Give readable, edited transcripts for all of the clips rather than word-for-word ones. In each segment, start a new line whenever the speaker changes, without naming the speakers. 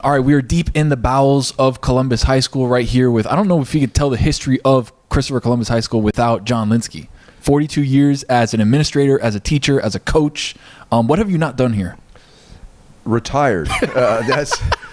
All right, we are deep in the bowels of Columbus High School right here with, I don't know if you could tell the history of Christopher Columbus High School without John Lynsky. 42 years as an administrator, as a teacher, as a coach. What have you not done here?
Retired.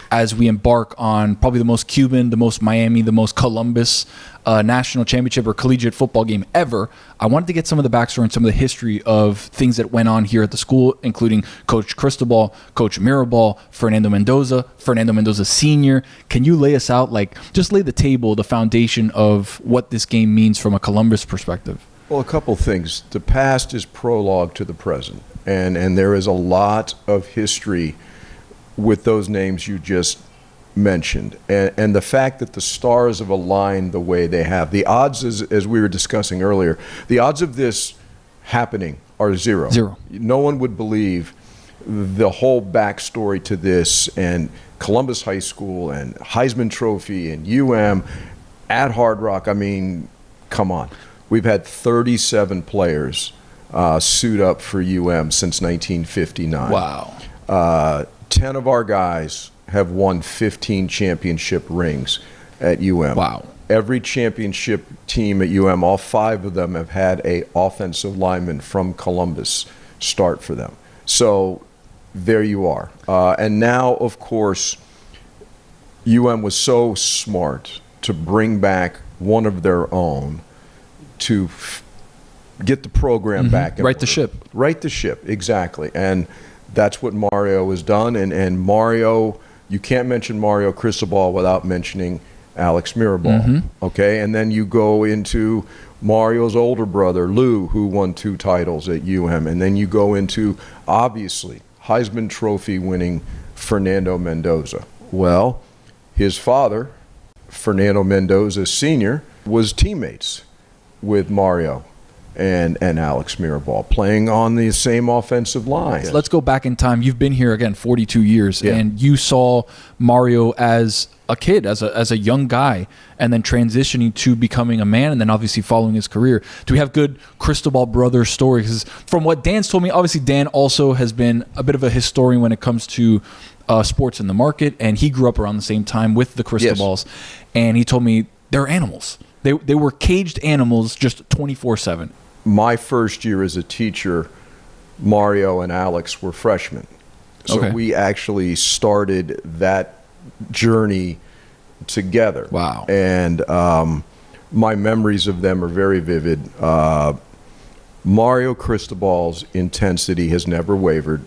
As we embark on probably the most Cuban, the most Miami, the most Columbus national championship or collegiate football game ever, I wanted to get some of the backstory and some of the history of things that went on here at the school, including Coach Cristobal, Coach Mirabal, Fernando Mendoza Sr. Can you lay us out, just lay the table, the foundation of what this game means from a Columbus perspective?
Well, a couple things. The past is prologue to the present, and there is a lot of history with those names you just mentioned. And the fact that the stars have aligned the way they have, the odds, as we were discussing earlier, the odds of this happening are zero.
Zero.
No one would believe the whole backstory to this, and Columbus High School and Heisman Trophy and at Hard Rock. I mean, come on. We've had 37 players suit up for since 1959.
Wow.
10 of our guys have won 15 championship rings at
Wow.
Every championship team at all 5 of them have had a offensive lineman from Columbus start for them. So there you are. And now, of course, was so smart to bring back one of their own to get the program back.
Right the ship.
Right the ship, exactly. And that's what Mario has done. And Mario, you can't mention Mario Cristobal without mentioning Alex Mirabal. Okay? And then you go into Mario's older brother, Lou, who won 2 titles at And then you go into, obviously, Heisman Trophy winning Fernando Mendoza. Well, his father, Fernando Mendoza Sr., was teammates with Mario and Alex Mirabal, playing on the same offensive line.
So let's go back in time. You've been here, again, 42 years, and you saw Mario as a kid, as a young guy, and then transitioning to becoming a man, and then obviously following his career. Do we have good Cristobal brothers stories? Because from what Dan's told me, obviously Dan also has been a bit of a historian when it comes to sports in the market, and he grew up around the same time with the Cristobals, and he told me they're animals. They were caged animals just 24/7.
My first year as a teacher, Mario and Alex were freshmen. So we actually started that journey together.
Wow.
And my memories of them are very vivid. Mario Cristobal's intensity has never wavered.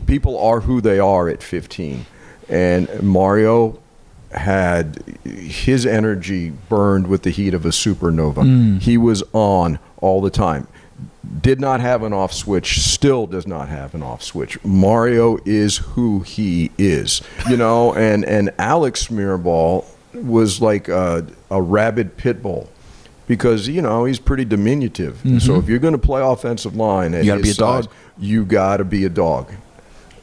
People are who they are at 15. And Mario had his energy burned with the heat of a supernova. He was on all the time. Did not have an off switch, still does not have an off switch. Mario is who he is, and Alex Mirabal was like a rabid pit bull because, he's pretty diminutive. So if you're going to play offensive line at
you got to be a dog.
You got to be a dog.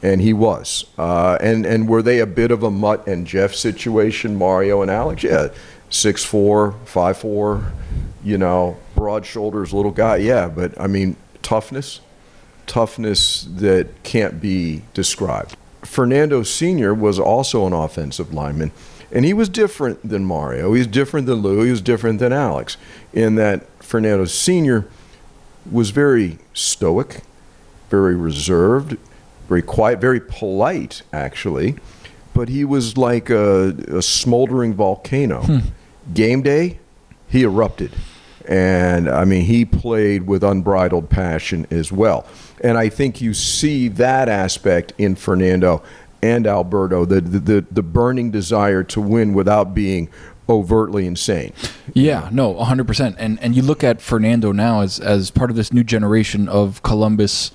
And he was. And were they a bit of a Mutt and Jeff situation, Mario and Alex? Yeah, 6'4", 5'4", broad shoulders, little guy. Yeah, but I mean, toughness that can't be described. Fernando Sr. was also an offensive lineman, and he was different than Mario. He was different than Lou. He was different than Alex, in that Fernando Sr. was very stoic, very reserved, very quiet, very polite, actually, but he was like a smoldering volcano. Game day, he erupted. And, I mean, he played with unbridled passion as well. And I think you see that aspect in Fernando and Alberto, the burning desire to win without being overtly insane.
Yeah, no, 100%. And you look at Fernando now as part of this new generation of Columbus,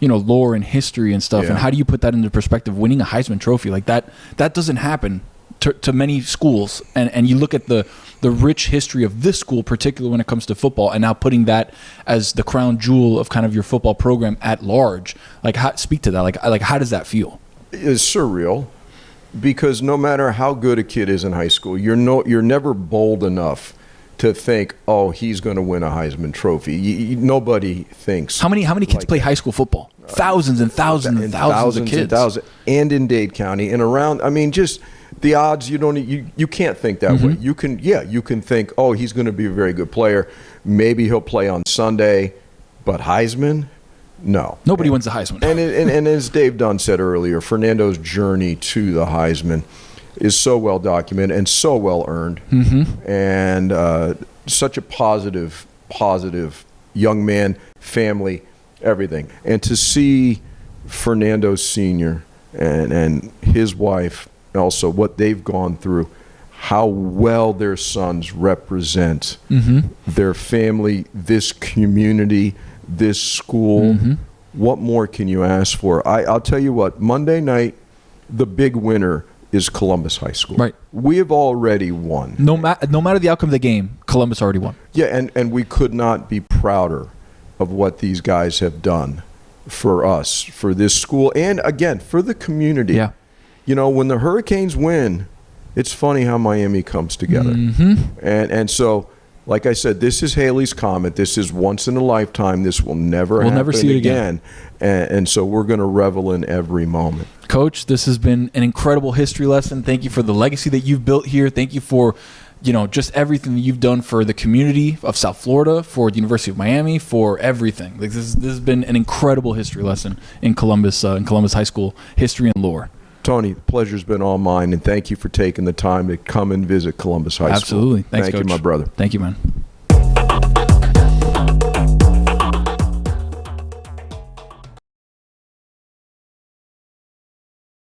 lore and history and stuff. And how do you put that into perspective? Winning a Heisman Trophy like that doesn't happen to many schools. And you look at the rich history of this school, particularly when it comes to football, and now putting that as the crown jewel of kind of your football program at large. Speak to that. Like how does that feel?
It's surreal, because no matter how good a kid is in high school, you're never bold enough to think, oh, he's going to win a Heisman Trophy. Nobody thinks.
How many kids play high school football? Thousands and thousands and thousands of kids.
And in Dade County and around. I mean, just the odds. You can't think that way. You can think, oh, he's going to be a very good player. Maybe he'll play on Sunday, but Heisman. No.
Nobody wins the Heisman.
And as Dave Dunn said earlier, Fernando's journey to the Heisman is so well documented and so well earned. And such a positive young man, family, everything. And to see Fernando Sr. and his wife, also what they've gone through, how well their sons represent their family, this community, this school. What more can you ask for? I'll tell you what, Monday night, the big winner is Columbus High School.
Right.
We have already won.
No matter the outcome of the game, Columbus already won.
Yeah, and we could not be prouder of what these guys have done for us, for this school, and again, for the community.
Yeah.
You know, when the Hurricanes win, it's funny how Miami comes together. And so, like I said, this is Haley's Comet. This is once in a lifetime. This will never happen
never see it again.
And so we're going to revel in every moment.
Coach, this has been an incredible history lesson. Thank you for the legacy that you've built here. Thank you for, just everything that you've done for the community of South Florida, for the University of Miami, for everything. Like this has been an incredible history lesson in Columbus High School history and lore.
Tony, the pleasure's been all mine, and thank you for taking the time to come and visit Columbus High School.
Absolutely. Thanks,
Thank
Coach.
you, my brother.
Thank you, man.